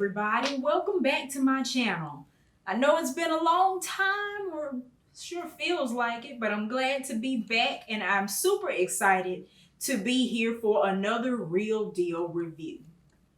everybody, welcome back to my channel. I know it's been a long time, or sure feels like it, but I'm glad to be back and I'm super excited to be here for another Real Deal review.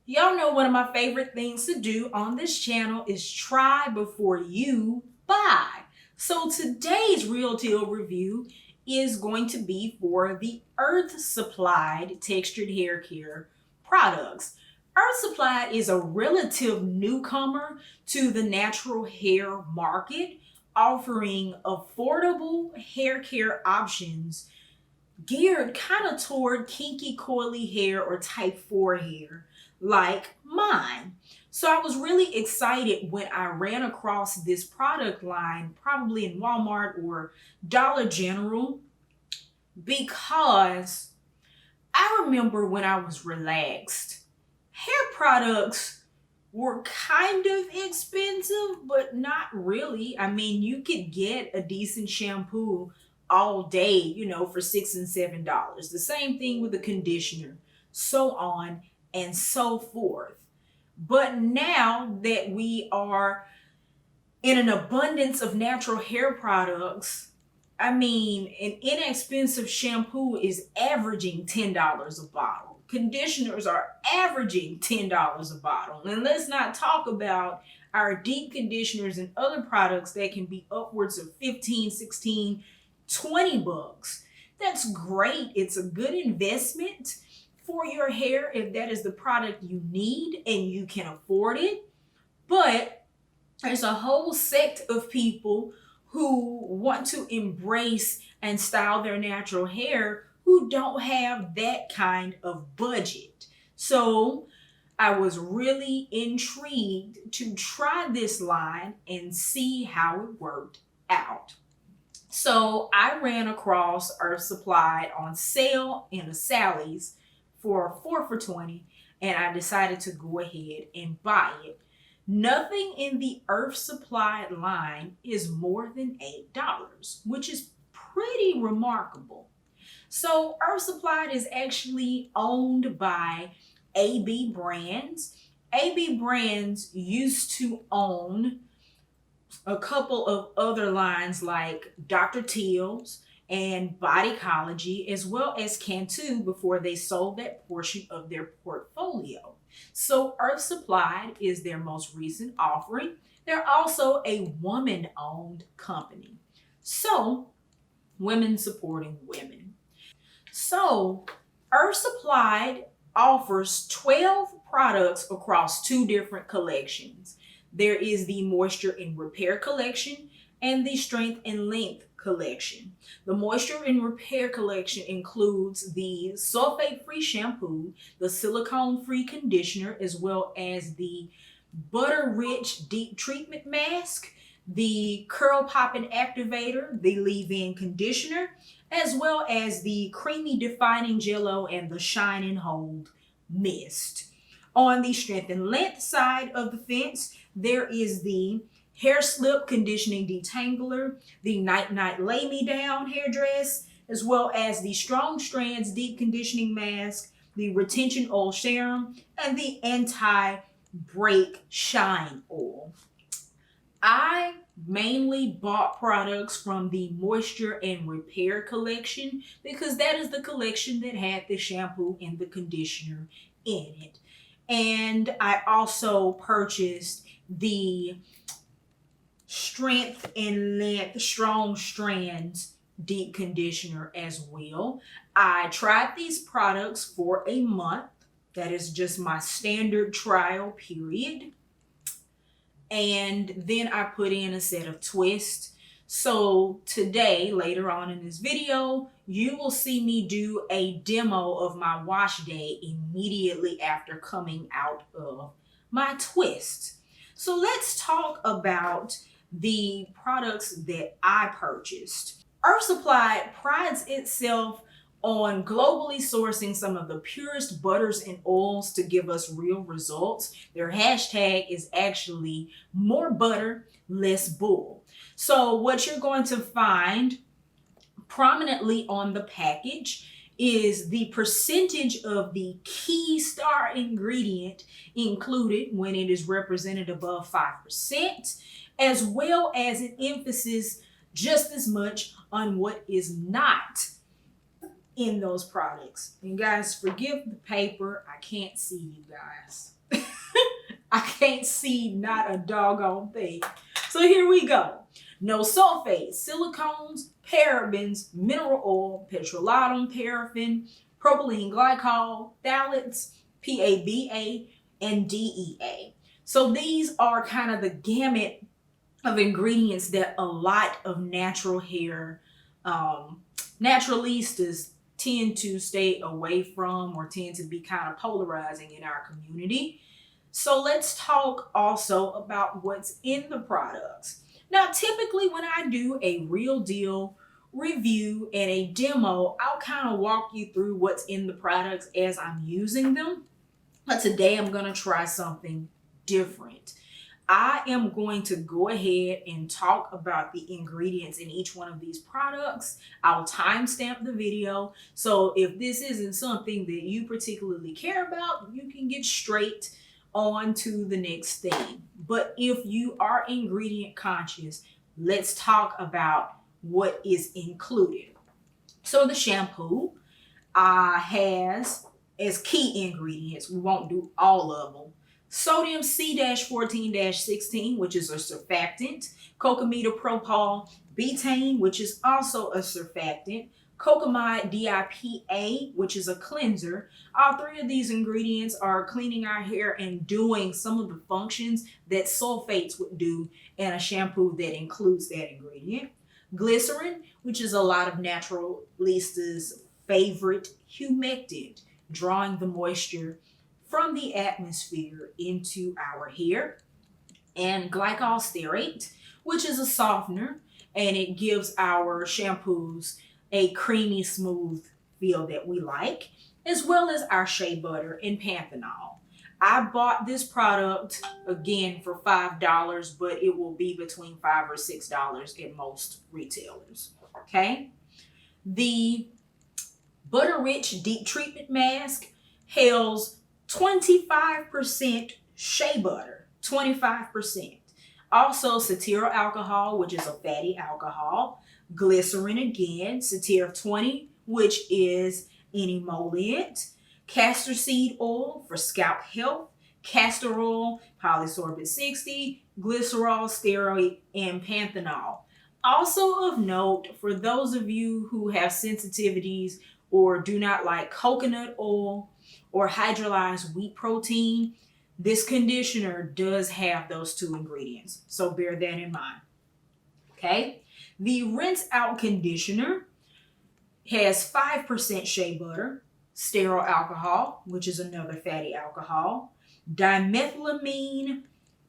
Y'all know one of my favorite things to do on this channel is try before you buy. So today's Real Deal review is going to be for the Earth Supplied Textured Haircare products. Earth Supplied is a relative newcomer to the natural hair market, offering affordable hair care options geared kind of toward kinky coily hair or type 4 hair like mine. So I was really excited when I ran across this product line, probably in Walmart or Dollar General, because I remember when I was relaxed, hair products were kind of expensive, but not really. I mean, you could get a decent shampoo all day, for $6 and $7. The same thing with a conditioner, so on and so forth. But now that we are in an abundance of natural hair products, I mean, an inexpensive shampoo is averaging $10 a bottle. Conditioners are averaging $10 a bottle. And let's not talk about our deep conditioners and other products that can be upwards of 15, 16, 20 bucks. That's great. It's a good investment for your hair if that is the product you need and you can afford it. But there's a whole sect of people who want to embrace and style their natural hair who don't have that kind of budget. So I was really intrigued to try this line and see how it worked out. So I ran across Earth Supplied on sale in a Sally's for 4 for $20, and I decided to go ahead and buy it. Nothing in the Earth Supplied line is more than $8, which is pretty remarkable. So Earth Supplied is actually owned by AB Brands. AB Brands used to own a couple of other lines like Dr. Teal's and Bodycology, as well as Cantu, before they sold that portion of their portfolio. So Earth Supplied is their most recent offering. They're also a woman-owned company. So women supporting women. So Earth Supplied offers 12 products across 2 different collections. There is the Moisture and Repair collection and the Strength and Length collection. The Moisture and Repair collection includes the Sulfate-Free shampoo, the Silicone-free conditioner, as well as the Butter-Rich Deep Treatment Mask, the Curl Popping Activator, the Leave-In Conditioner, as well as the Creamy Defining Jello and the Shine and Hold Mist. On the Strength and Length side of the fence, there is the Hair Slip Conditioning Detangler, the Night Night Lay Me Down Hairdress, as well as the Strong Strands Deep Conditioning Mask, the Retention Oil Serum, and the Anti-Break Shine Oil. I mainly bought products from the Moisture and Repair collection because that is the collection that had the shampoo and the conditioner in it. And I also purchased the Strength and Length Strong Strands Deep Conditioner as well. I tried these products for a month. That is just my standard trial period. And then I put in a set of twists. So today, later on in this video, you will see me do a demo of my wash day immediately after coming out of my twist. So let's talk about the products that I purchased. Earth Supplied prides itself on globally sourcing some of the purest butters and oils to give us real results. Their hashtag is actually more butter, less bull. So what you're going to find prominently on the package is the percentage of the key star ingredient included when it is represented above 5%, as well as an emphasis just as much on what is not in those products. And guys, forgive the paper. I can't see you guys. I can't see not a doggone thing. So here we go. No sulfates, silicones, parabens, mineral oil, petrolatum, paraffin, propylene glycol, phthalates, PABA, and DEA. So these are kind of the gamut of ingredients that a lot of natural hair naturalistas tend to stay away from or tend to be kind of polarizing in our community. So let's talk also about what's in the products. Now, typically when I do a real deal review and a demo, I'll kind of walk you through what's in the products as I'm using them. But today I'm going to try something different. I am going to go ahead and talk about the ingredients in each one of these products. I'll timestamp the video. So if this isn't something that you particularly care about, you can get straight on to the next thing. But if you are ingredient conscious, let's talk about what is included. So the shampoo has as key ingredients, we won't do all of them, sodium C-14-16, which is a surfactant, cocamidopropyl betaine, which is also a surfactant, cocamide DIPA, which is a cleanser. All three of these ingredients are cleaning our hair and doing some of the functions that sulfates would do in a shampoo that includes that ingredient. Glycerin, which is a lot of naturalistas' favorite humectant, drawing the moisture from the atmosphere into our hair. And glycol stearate, which is a softener, and it gives our shampoos a creamy, smooth feel that we like, as well as our shea butter and panthenol. I bought this product again for $5, but it will be between $5 or $6 at most retailers. Okay. The Butter Rich Deep Treatment Mask hails 25% shea butter, 25%. Also cetyl alcohol, which is a fatty alcohol. Glycerin again, cetyl 20, which is an emollient. Castor seed oil for scalp health. Castor oil, polysorbate 60, glycerol, steroid, and panthenol. Also of note, for those of you who have sensitivities or do not like coconut oil or hydrolyzed wheat protein, this conditioner does have those two ingredients. So bear that in mind. Okay. The rinse out conditioner has 5% shea butter, stearyl alcohol, which is another fatty alcohol, dimethylamine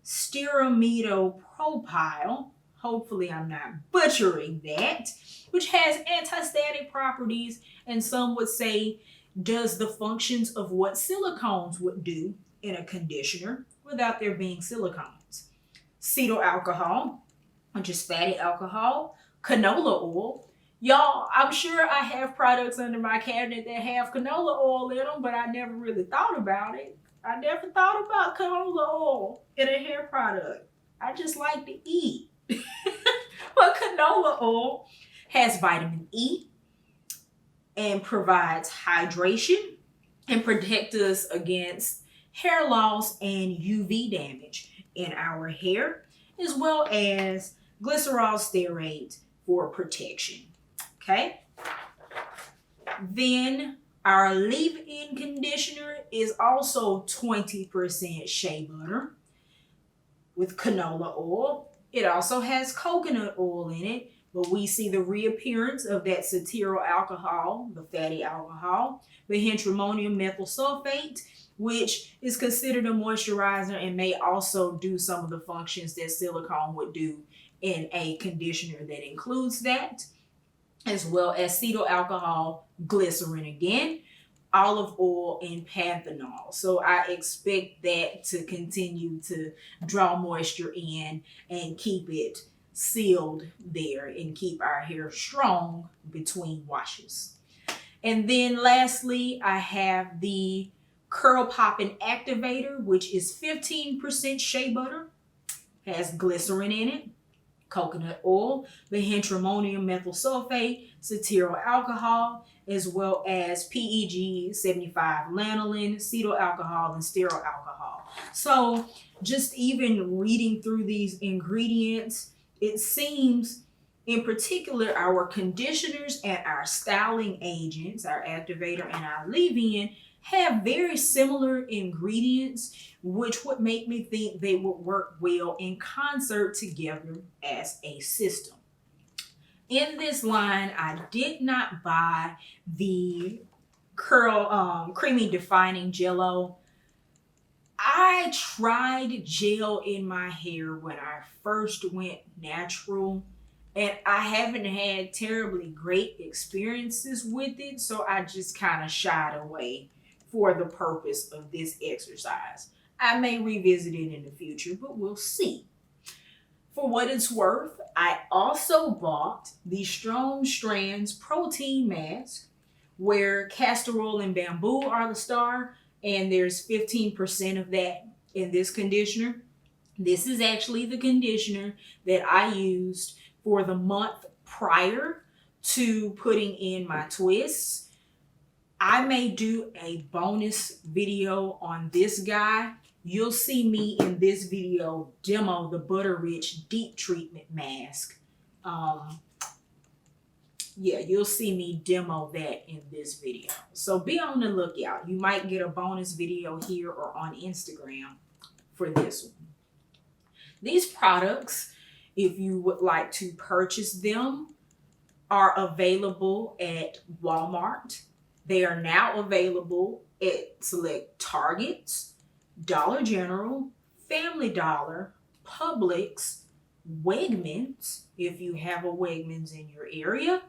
stearamidopropyl, hopefully I'm not butchering that, which has anti-static properties, and some would say does the functions of what silicones would do in a conditioner without there being silicones. Cetyl alcohol, which is fatty alcohol. Canola oil. Y'all, I'm sure I have products under my cabinet that have canola oil in them, but I never really thought about it. I never thought about canola oil in a hair product. I just like to eat. But canola oil has vitamin E and provides hydration and protects us against hair loss and UV damage in our hair, as well as glycerol stearate for protection. Okay. Then our leave-in conditioner is also 20% shea butter with canola oil. It also has coconut oil in it, but we see the reappearance of that cetyl alcohol, the fatty alcohol, the hydramonium methyl sulfate, which is considered a moisturizer and may also do some of the functions that silicone would do in a conditioner that includes that, as well as cetyl alcohol, glycerin again, olive oil, and panthenol. So I expect that to continue to draw moisture in and keep it sealed there and keep our hair strong between washes. And then lastly, I have the Curl Popping Activator, which is 15% shea butter, has glycerin in it, coconut oil, benzhidroammonium methyl sulfate, cetyl alcohol, as well as PEG 75 lanolin, cetyl alcohol, and stearyl alcohol. So just even reading through these ingredients, it seems in particular our conditioners and our styling agents, our activator and our leave-in, have very similar ingredients, which would make me think they would work well in concert together as a system. In this line, I did not buy the creamy defining jello. I tried gel in my hair when I first went natural, and I haven't had terribly great experiences with it, so I just kind of shied away for the purpose of this exercise. I may revisit it in the future, but we'll see. For what it's worth, I also bought the Strong Strands Protein Mask, where castor oil and bamboo are the star, and there's 15% of that in this conditioner. This is actually the conditioner that I used for the month prior to putting in my twists. I may do a bonus video on this guy. You'll see me in this video demo the Butter Rich Deep Treatment Mask. Yeah, you'll see me demo that in this video. So be on the lookout. You might get a bonus video here or on Instagram for this one. These products, if you would like to purchase them, are available at Walmart. They are now available at select Targets, Dollar General, Family Dollar, Publix, Wegmans, if you have a Wegmans in your area,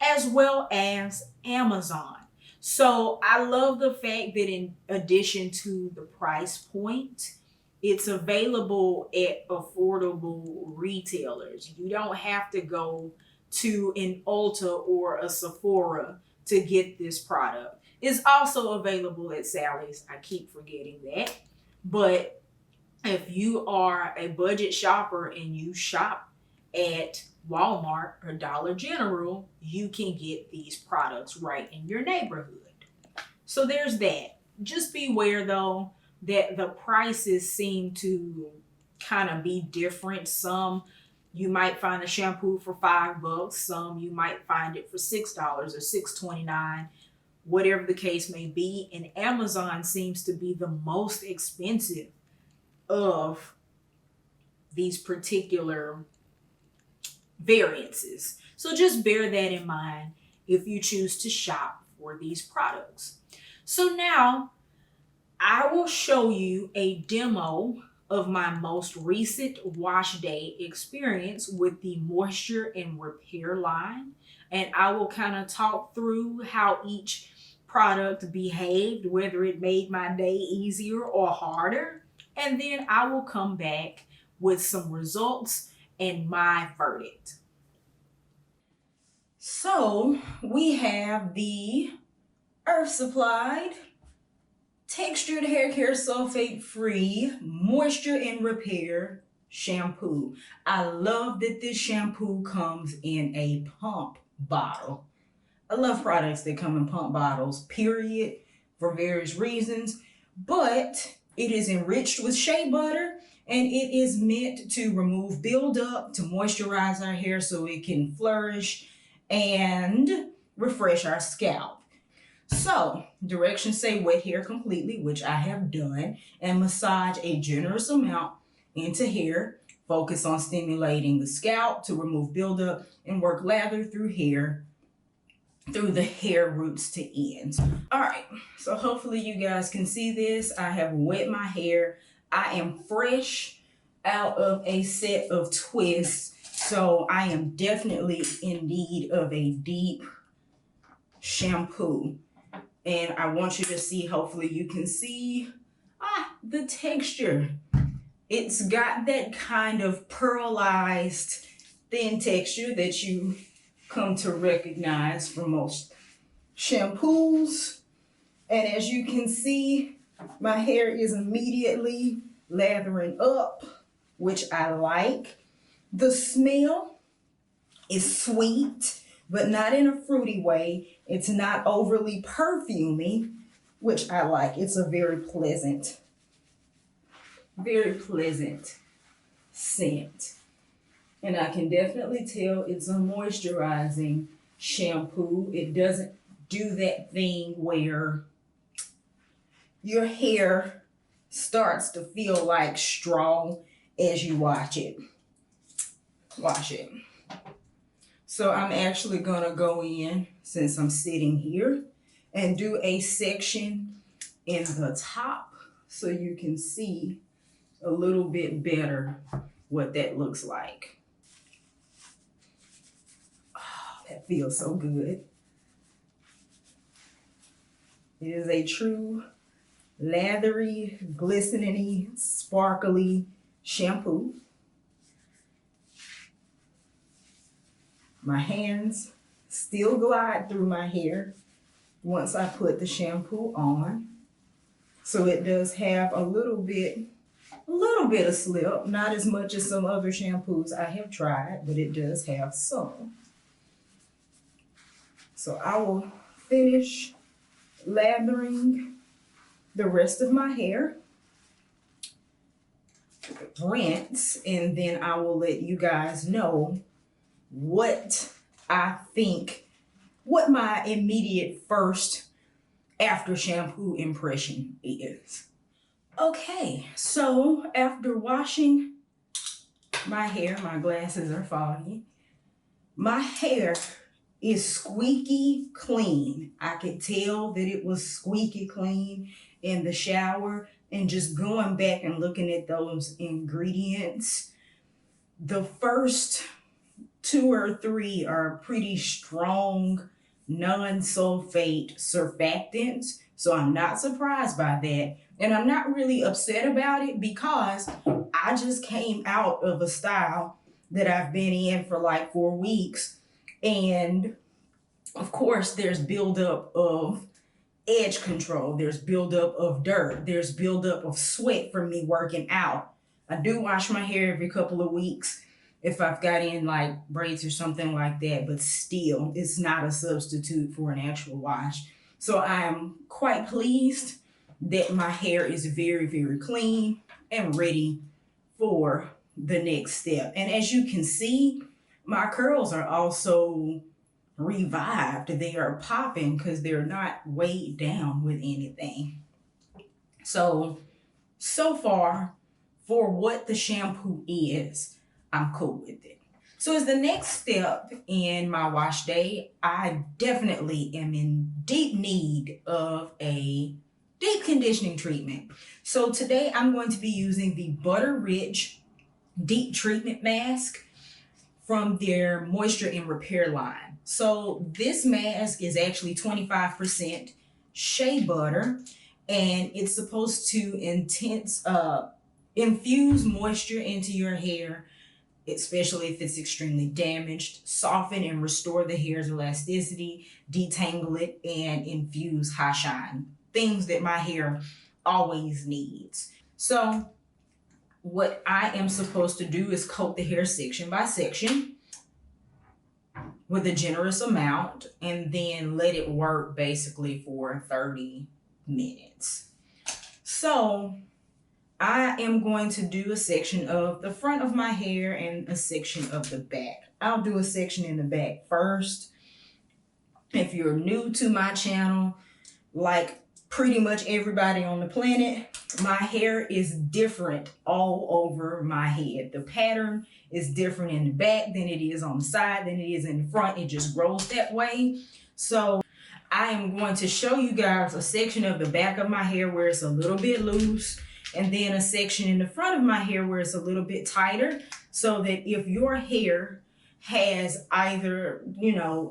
as well as Amazon. So I love the fact that in addition to the price point, it's available at affordable retailers. You don't have to go to an Ulta or a Sephora to get this product. It's also available at Sally's. I keep forgetting that. But if you are a budget shopper and you shop at Walmart or Dollar General, you can get these products right in your neighborhood. So there's that. Just beware though that the prices seem to kind of be different. Some you might find a shampoo for $5. Some you might find it for $6 or $6.29, whatever the case may be. And Amazon seems to be the most expensive of these particular variances. So just bear that in mind if you choose to shop for these products. So now I will show you a demo of my most recent wash day experience with the Moisture and Repair line. And I will kind of talk through how each product behaved, whether it made my day easier or harder. And then I will come back with some results and my verdict. So we have the Earth Supplied Textured Haircare Sulfate-Free Moisture and Repair Shampoo. I love that this shampoo comes in a pump bottle. I love products that come in pump bottles, period, for various reasons. But it is enriched with shea butter, and it is meant to remove buildup, to moisturize our hair so it can flourish and refresh our scalp. So, directions say wet hair completely, which I have done, and massage a generous amount into hair. Focus on stimulating the scalp to remove buildup and work lather through hair, through the hair roots to ends. All right, so hopefully you guys can see this. I have wet my hair. I am fresh out of a set of twists, so I am definitely in need of a deep shampoo. And I want you to see, hopefully you can see the texture. It's got that kind of pearlized thin texture that you come to recognize from most shampoos. And as you can see, my hair is immediately lathering up, which I like. The smell is sweet, but not in a fruity way. It's not overly perfumey, which I like. It's a very pleasant scent. And I can definitely tell it's a moisturizing shampoo. It doesn't do that thing where your hair starts to feel like straw as you wash it. So I'm actually gonna go in, since I'm sitting here, and do a section in the top so you can see a little bit better what that looks like. Oh, that feels so good. It is a true lathery, glistening, sparkly shampoo. My hands still glide through my hair once I put the shampoo on. So it does have a little bit of slip, not as much as some other shampoos I have tried, but it does have some. So I will finish lathering the rest of my hair, rinse, and then I will let you guys know what I think, what my immediate first after shampoo impression is. Okay, so after washing my hair, my glasses are foggy, my hair is squeaky clean. I could tell that it was squeaky clean in the shower, and just going back and looking at those ingredients, the first 2 or 3 are pretty strong non-sulfate surfactants, so I'm not surprised by that. And I'm not really upset about it because I just came out of a style that I've been in for like 4 weeks. And of course, there's buildup of edge control. There's buildup of dirt. There's buildup of sweat from me working out. I do wash my hair every couple of weeks if I've got in like braids or something like that, but still, it's not a substitute for an actual wash. So I am quite pleased that my hair is very, very clean and ready for the next step. And as you can see, my curls are also revived. They are popping because they're not weighed down with anything. So far, for what the shampoo is, I'm cool with it. So as the next step in my wash day, I definitely am in deep need of a deep conditioning treatment. So today I'm going to be using the Butter Rich Deep Treatment Mask from their Moisture and Repair line. So this mask is actually 25% shea butter, and it's supposed to infuse moisture into your hair, especially if it's extremely damaged, soften and restore the hair's elasticity, detangle it, and infuse high shine, things that my hair always needs. So what I am supposed to do is coat the hair section by section with a generous amount, and then let it work basically for 30 minutes. So I am going to do a section of the front of my hair and a section of the back. I'll do a section in the back first. If you're new to my channel, like pretty much everybody on the planet, my hair is different all over my head. The pattern is different in the back than it is on the side, than it is in the front. It just grows that way. So I am going to show you guys a section of the back of my hair where it's a little bit loose, and then a section in the front of my hair where it's a little bit tighter, so that if your hair has either,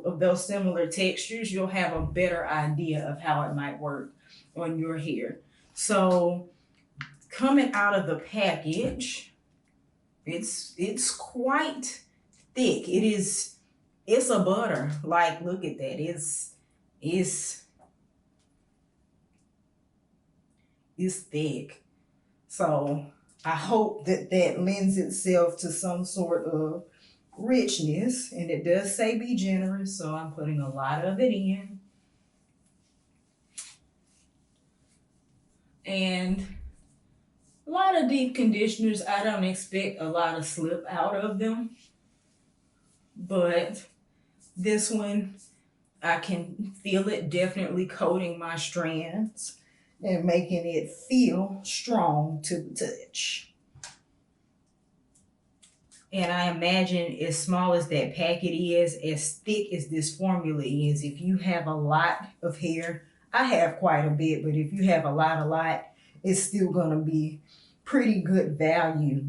of those similar textures, you'll have a better idea of how it might work on your hair. So coming out of the package, it's quite thick. It's a butter. Like, look at that. It's thick. So I hope that that lends itself to some sort of richness. And it does say be generous, so I'm putting a lot of it in. And a lot of deep conditioners, I don't expect a lot of slip out of them. But this one, I can feel it definitely coating my strands and making it feel strong to the touch. And I imagine as small as that packet is, as thick as this formula is, if you have a lot of hair, I have quite a bit, but if you have a lot, it's still gonna be pretty good value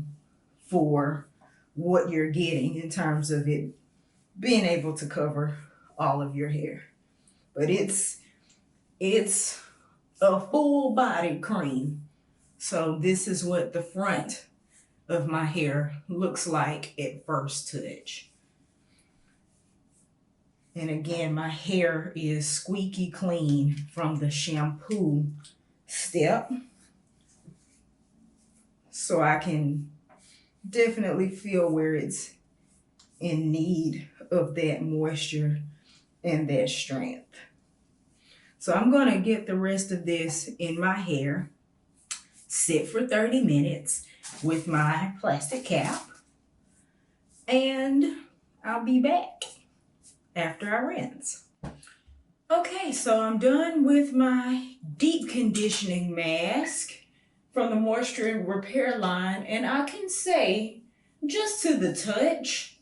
for what you're getting in terms of it being able to cover all of your hair. But it's a full body cream. So this is what the front of my hair looks like at first touch. And again, my hair is squeaky clean from the shampoo step. So I can definitely feel where it's in need of that moisture and that strength. So I'm gonna get the rest of this in my hair, sit for 30 minutes with my plastic cap, and I'll be back after I rinse. Okay, so I'm done with my deep conditioning mask from the Moisture Repair line, and I can say, just to the touch,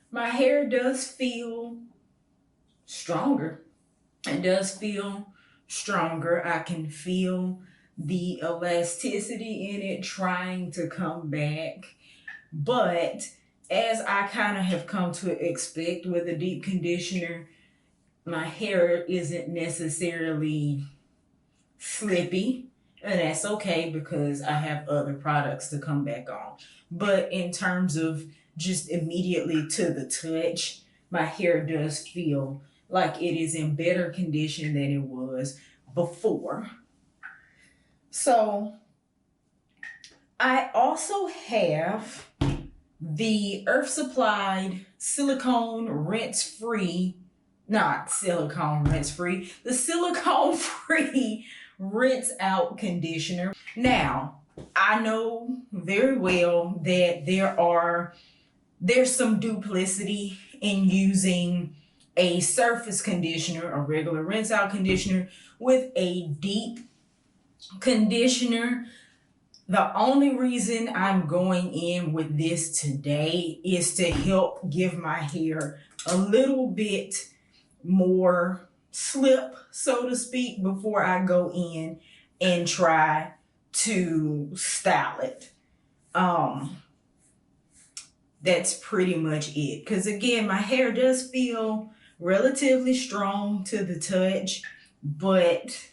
my hair does feel stronger. It does feel stronger. I can feel the elasticity in it trying to come back. But as I kind of have come to expect with a deep conditioner, my hair isn't necessarily slippy. And that's okay because I have other products to come back on. But in terms of just immediately to the touch, my hair does feel like it is in better condition than it was before. So I also have the Earth Supplied Silicone Rinse-Free, not silicone rinse-free, the silicone-free rinse out conditioner. Now, I know very well that there's some duplicity in using a surface conditioner, a regular rinse out conditioner, with a deep conditioner. The only reason I'm going in with this today is to help give my hair a little bit more slip, so to speak, before I go in and try to style it. That's pretty much it. Because again, my hair does feel relatively strong to the touch, but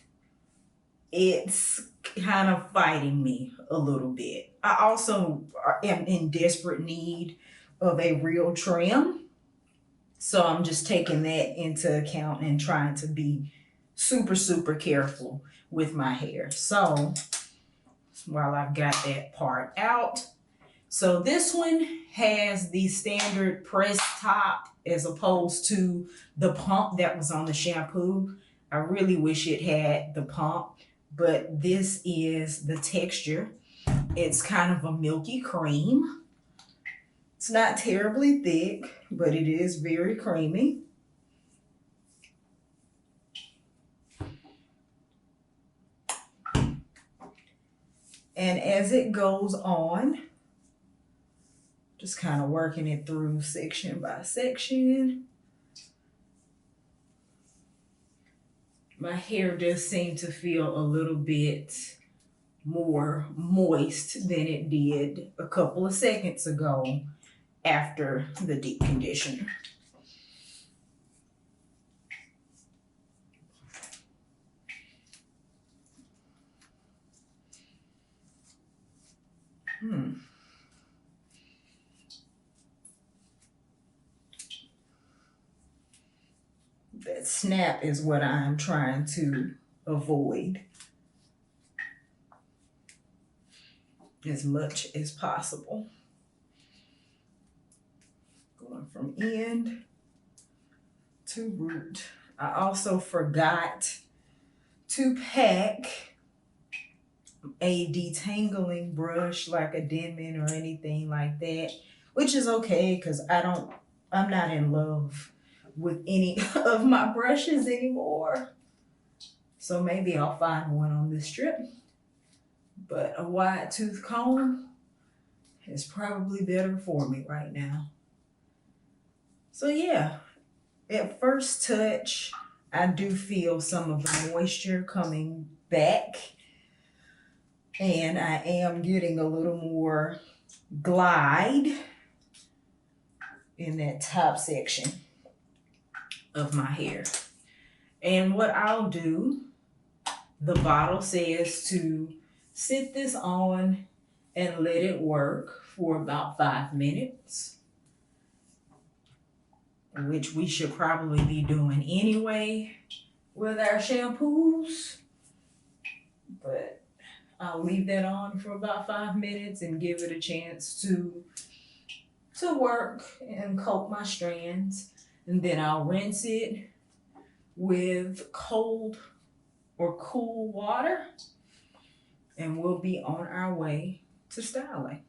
it's kind of fighting me a little bit. I also am in desperate need of a real trim. So I'm just taking that into account and trying to be super, super careful with my hair. So while I've got that part out, so this one has the standard press top as opposed to the pump that was on the shampoo. I really wish it had the pump, but this is the texture. It's kind of a milky cream. It's not terribly thick, but it is very creamy. And as it goes on, just kind of working it through section by section. My hair does seem to feel a little bit more moist than it did a couple of seconds ago after the deep conditioner. That snap is what I'm trying to avoid as much as possible. Going from end to root. I also forgot to pack a detangling brush like a Denman or anything like that, which is okay because I'm not in love with any of my brushes anymore. So maybe I'll find one on this trip. But a wide tooth comb is probably better for me right now. So yeah, at first touch, I do feel some of the moisture coming back. And I am getting a little more glide in that top section of my hair. And what I'll do, the bottle says to sit this on and let it work for about 5 minutes, which we should probably be doing anyway with our shampoos. But I'll leave that on for about 5 minutes and give it a chance to work and coat my strands. And then I'll rinse it with cold or cool water. And we'll be on our way to styling.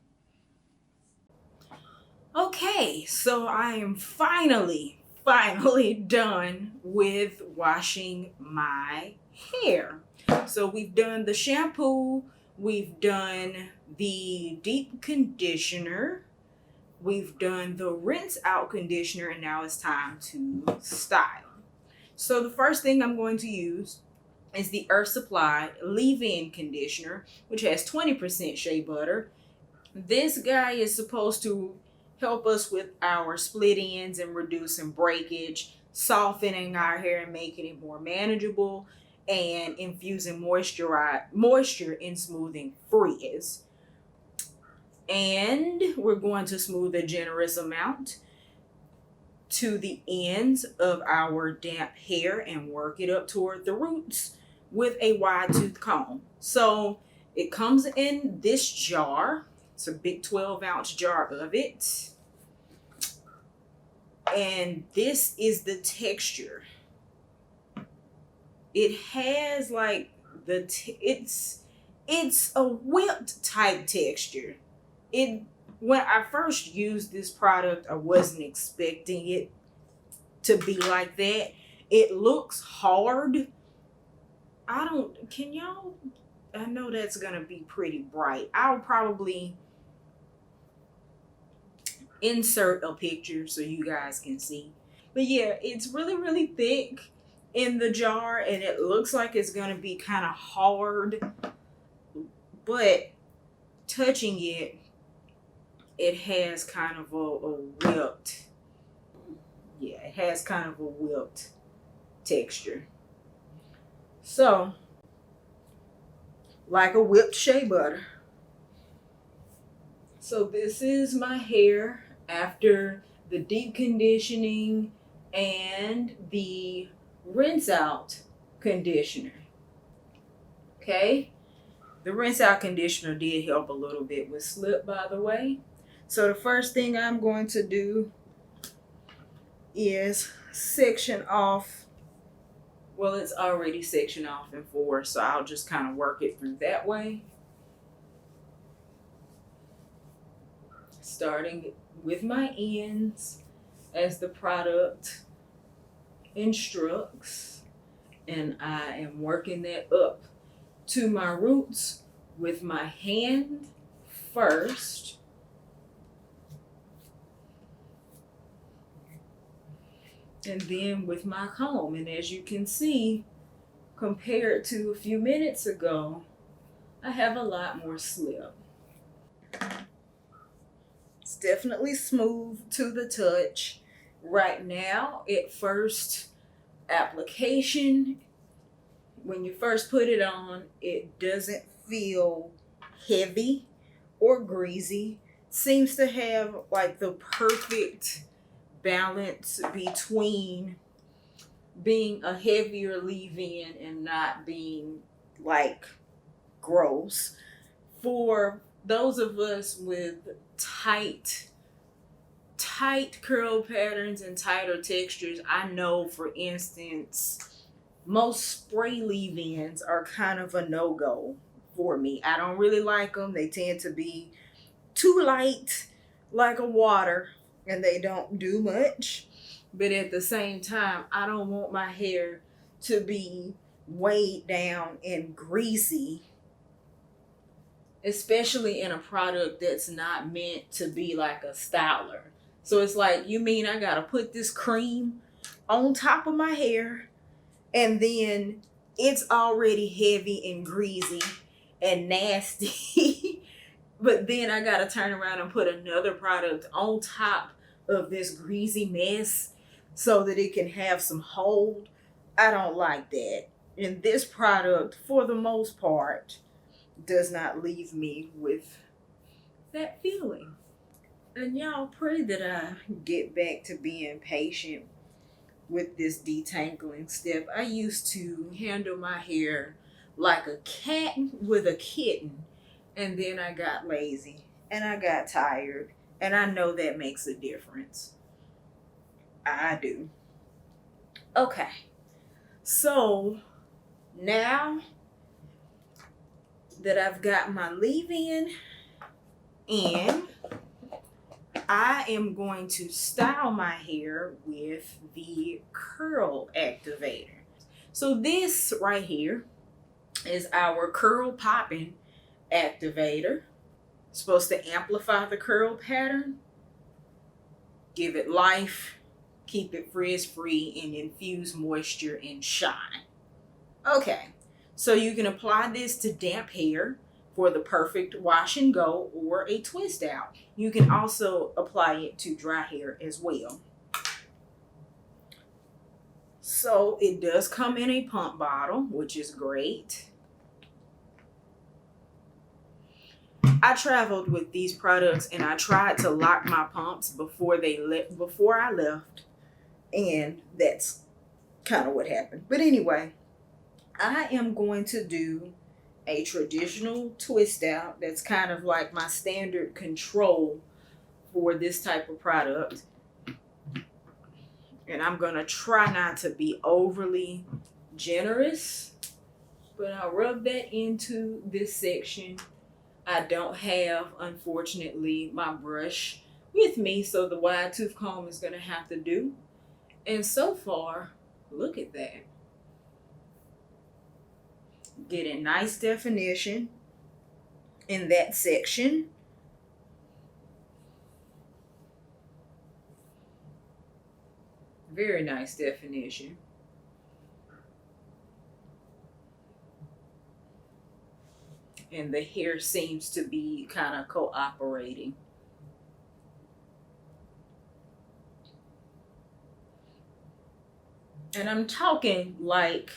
Okay, so I am finally done with washing my hair. So we've done the shampoo, we've done the deep conditioner, we've done the rinse out conditioner, and now it's time to style. So the first thing I'm going to use is the Earth Supply leave-in conditioner, which has 20% shea butter. This guy is supposed to help us with our split ends and reducing breakage, softening our hair and making it more manageable, and infusing moisture in smoothing frizz. And we're going to smooth a generous amount to the ends of our damp hair and work it up toward the roots with a wide tooth comb. So it comes in this jar. It's a big 12-ounce jar of it. And this is the texture. It has like it's a whipped type texture. When I first used this product, I wasn't expecting it to be like that. It looks hard. I know that's gonna be pretty bright. I'll probably insert a picture so you guys can see. But yeah, it's really, really thick in the jar and it looks like it's gonna be kind of hard, but touching it, it has kind of a whipped texture. So, like a whipped shea butter. So this is my hair after the deep conditioning and the rinse out conditioner. Okay? The rinse out conditioner did help a little bit with slip, by the way. So the first thing I'm going to do is section off. Well, it's already sectioned off in 4, so I'll just kind of work it through that way. Starting with my ends as the product instructs, and I am working that up to my roots with my hand first. And then with my comb. And as you can see, compared to a few minutes ago, I have a lot more slip. It's definitely smooth to the touch. Right now, at first application, when you first put it on, it doesn't feel heavy or greasy. Seems to have like the perfect balance between being a heavier leave-in and not being like gross. For those of us with tight curl patterns and tighter textures, I know, for instance, most spray leave-ins are kind of a no-go for me. I don't really like them. They tend to be too light, like a water, and they don't do much. But at the same time, I don't want my hair to be weighed down and greasy, especially in a product that's not meant to be like a styler. So it's like, you mean I gotta put this cream on top of my hair, and then it's already heavy and greasy and nasty, but then I gotta turn around and put another product on top of this greasy mess so that it can have some hold? I don't like that. And this product, for the most part, does not leave me with that feeling. And y'all, pray that I get back to being patient with this detangling step. I used to handle my hair like a cat with a kitten, and then I got lazy and I got tired, and I know that makes a difference. I do. Okay, so now that I've got my leave-in in, I am going to style my hair with the curl activator. So this right here is our curl popping activator. It's supposed to amplify the curl pattern, give it life, keep it frizz-free, and infuse moisture and shine. Okay, so you can apply this to damp hair for the perfect wash and go or a twist out. You can also apply it to dry hair as well. So it does come in a pump bottle, which is great. I traveled with these products and I tried to lock my pumps before I left, and that's kind of what happened. But anyway, I am going to do a traditional twist out. That's kind of like my standard control for this type of product. And I'm going to try not to be overly generous, but I'll rub that into this section. I don't have, unfortunately, my brush with me, so the wide tooth comb is going to have to do. And so far, look at that. Getting nice definition in that section. Very nice definition. And the hair seems to be kind of cooperating. And I'm talking like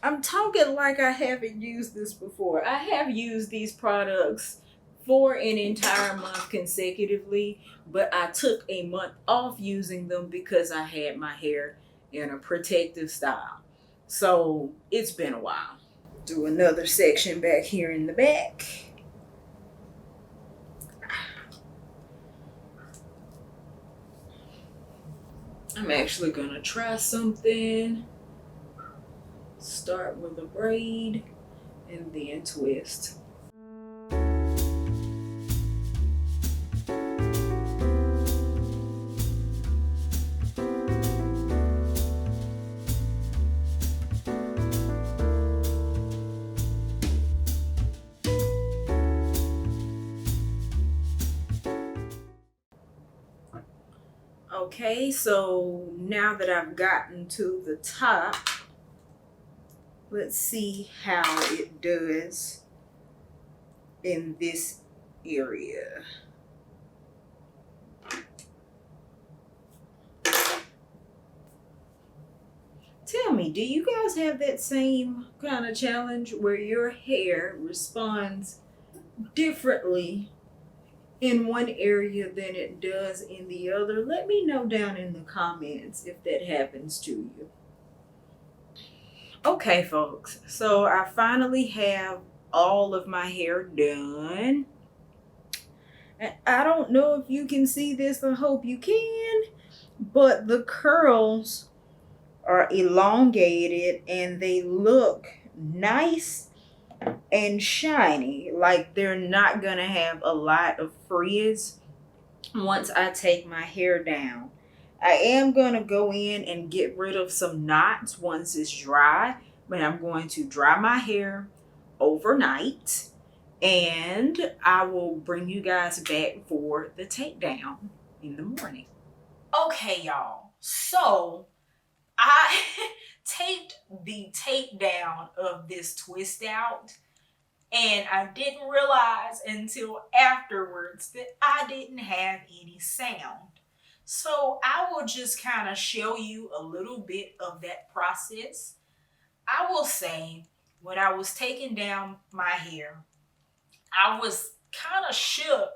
I haven't used this before. I have used these products for an entire month consecutively, but I took a month off using them because I had my hair in a protective style. So it's been a while. Do another section back here in the back. I'm actually gonna try something. Start with a braid and then twist. Okay, so now that I've gotten to the top, let's see how it does in this area. Tell me, do you guys have that same kind of challenge where your hair responds differently in one area than it does in the other? Let me know down in the comments if that happens to you. Okay, folks, so I finally have all of my hair done. And I don't know if you can see this, I hope you can, but the curls are elongated and they look nice and shiny, like they're not gonna have a lot of frizz once I take my hair down. I am gonna go in and get rid of some knots once it's dry, but I'm going to dry my hair overnight and I will bring you guys back for the takedown in the morning. Okay, y'all. So I taped the takedown of this twist out, and I didn't realize until afterwards that I didn't have any sound. So I will just kind of show you a little bit of that process. I will say, when I was taking down my hair, I was kind of shook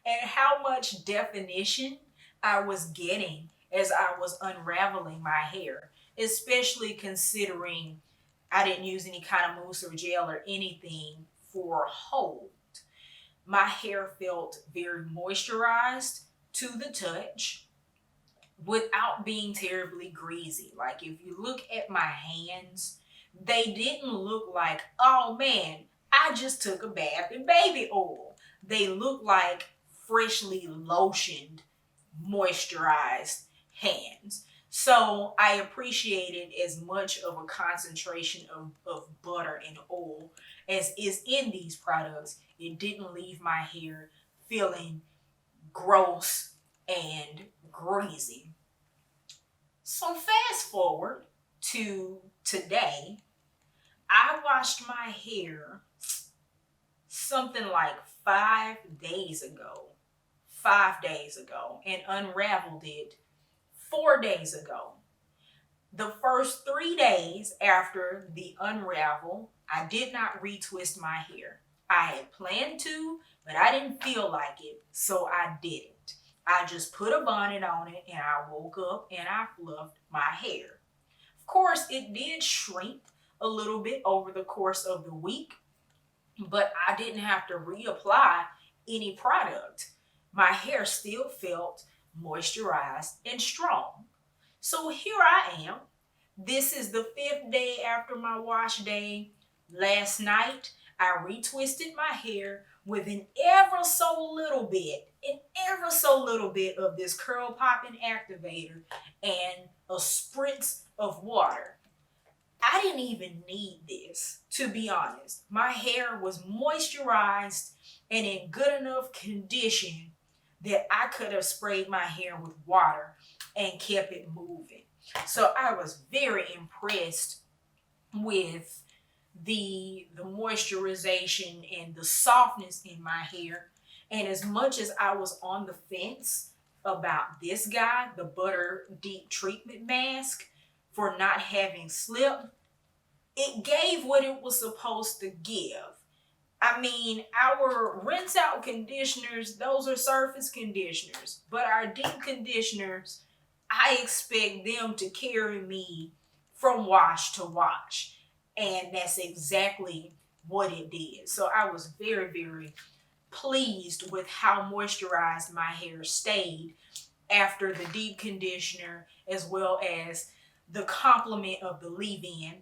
at how much definition I was getting as I was unraveling my hair, especially considering I didn't use any kind of mousse or gel or anything for hold. My hair felt very moisturized to the touch without being terribly greasy. Like if you look at my hands, they didn't look like, oh man, I just took a bath in baby oil. They look like freshly lotioned, moisturized hands. So I appreciated as much of a concentration of butter and oil as is in these products. It didn't leave my hair feeling gross and greasy. So fast forward to today, I washed my hair something like 5 days ago. 5 days ago, and unraveled it 4 days ago. The first 3 days after the unravel, I did not retwist my hair. I had planned to, but I didn't feel like it, so I didn't. I just put a bonnet on it and I woke up and I fluffed my hair. Of course, it did shrink a little bit over the course of the week, but I didn't have to reapply any product. My hair still felt moisturized and strong. So here I am. This is the 5th day after my wash day. Last night, I retwisted my hair with an ever so little bit of this curl popping activator and a spritz of water. I didn't even need this, to be honest. My hair was moisturized and in good enough condition that I could have sprayed my hair with water and kept it moving. So I was very impressed with the moisturization and the softness in my hair. And as much as I was on the fence about this guy, the Butter Deep Treatment Mask, for not having slip, it gave what it was supposed to give. I mean, our rinse out conditioners, those are surface conditioners, but our deep conditioners, I expect them to carry me from wash to wash. And that's exactly what it did. So I was very, very pleased with how moisturized my hair stayed after the deep conditioner, as well as the complement of the leave-in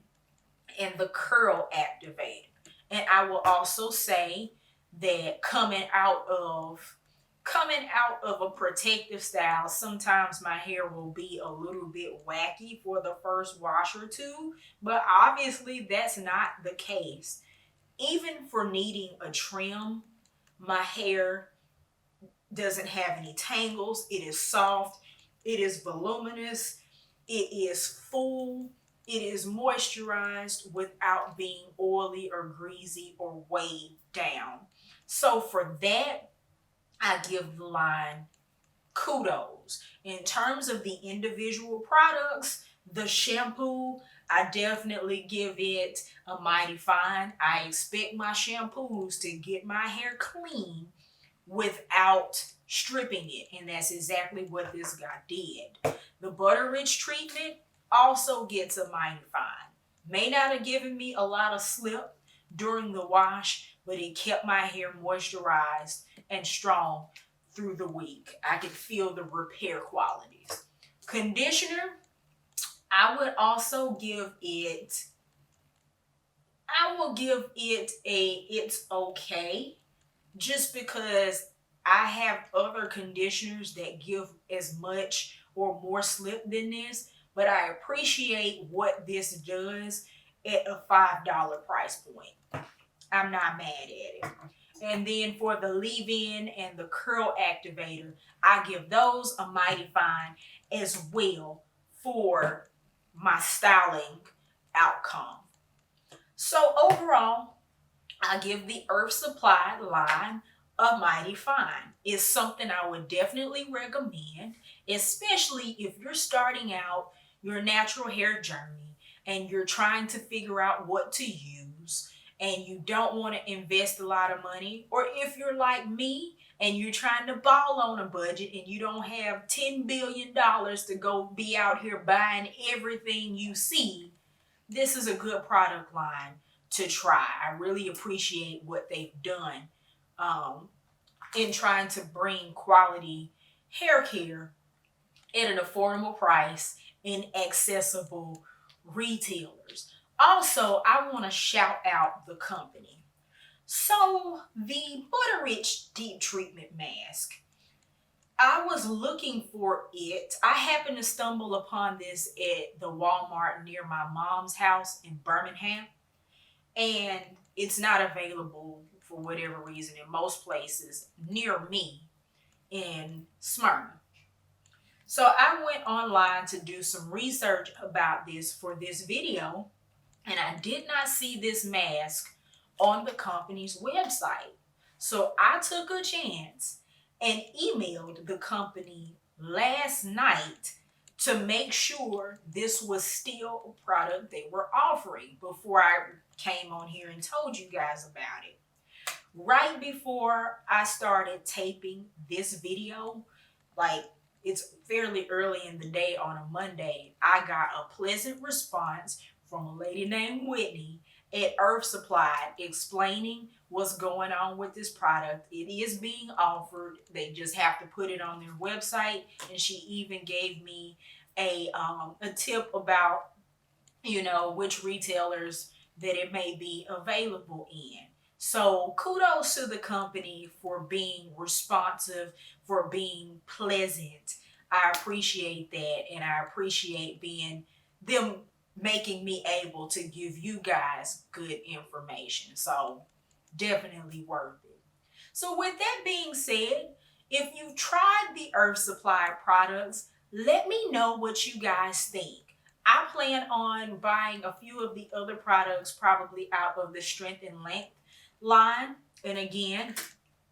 and the curl activator. And I will also say that coming out of a protective style, sometimes my hair will be a little bit wacky for the first wash or two, but obviously that's not the case. Even for needing a trim, my hair doesn't have any tangles. It is soft, it is voluminous, it is full, it is moisturized without being oily or greasy or weighed down. So for that, I give the line kudos. In terms of the individual products, the shampoo, I definitely give it a mighty fine. I expect my shampoos to get my hair clean without stripping it. And that's exactly what this guy did. The butter rich treatment also gets a mighty fine. May not have given me a lot of slip during the wash, but it kept my hair moisturized and strong through the week. I could feel the repair qualities. Conditioner, I would also give it, it's okay, just because I have other conditioners that give as much or more slip than this, but I appreciate what this does at a $5 price point. I'm not mad at it. And then for the leave-in and the curl activator, I give those a mighty fine as well for my styling outcome. So overall, I give the Earth Supplied line a mighty fine. It's something I would definitely recommend, especially if you're starting out your natural hair journey and you're trying to figure out what to use and you don't want to invest a lot of money, or if you're like me and you're trying to ball on a budget and you don't have $10 billion to go be out here buying everything you see, this is a good product line to try. I really appreciate what they've done in trying to bring quality hair care at an affordable price in accessible retailers. Also, I want to shout out the company. So the Butter Rich Deep Treatment Mask, I was looking for it. I happened to stumble upon this at the Walmart near my mom's house in Birmingham, and it's not available for whatever reason in most places near me in Smyrna. So I went online to do some research about this for this video, and I did not see this mask on the company's website. So I took a chance and emailed the company last night to make sure this was still a product they were offering before I came on here and told you guys about it. Right before I started taping this video, like it's fairly early in the day on a Monday, I got a pleasant response from a lady named Whitney at Earth Supplied explaining what's going on with this product. It is being offered. They just have to put it on their website. And she even gave me a tip about, you know, which retailers that it may be available in. So kudos to the company for being responsive, for being pleasant. I appreciate that, and I appreciate them making me able to give you guys good information. So definitely worth it. So with that being said, if you've tried the Earth Supply products, let me know what you guys think. I plan on buying a few of the other products probably out of the Strength and Length line. And again,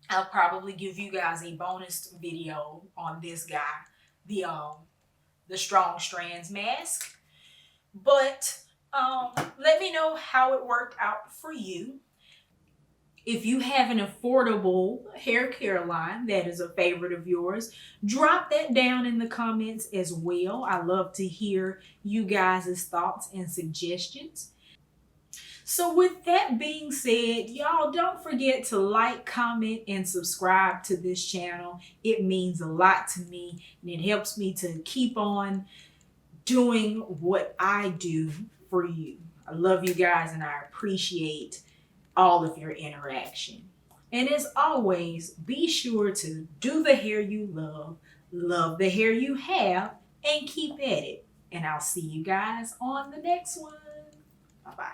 I'll probably give you guys a bonus video on this guy, the Strong Strands mask. But let me know how it worked out for you. If you have an affordable hair care line that is a favorite of yours, drop that down in the comments as well. I love to hear you guys' thoughts and suggestions. So with that being said, y'all don't forget to like, comment, and subscribe to this channel. It means a lot to me, and it helps me to keep on doing what I do for you. I love you guys, and I appreciate all of your interaction. And as always, be sure to do the hair you love the hair you have, and keep at it. And I'll see you guys on the next one. Bye-bye.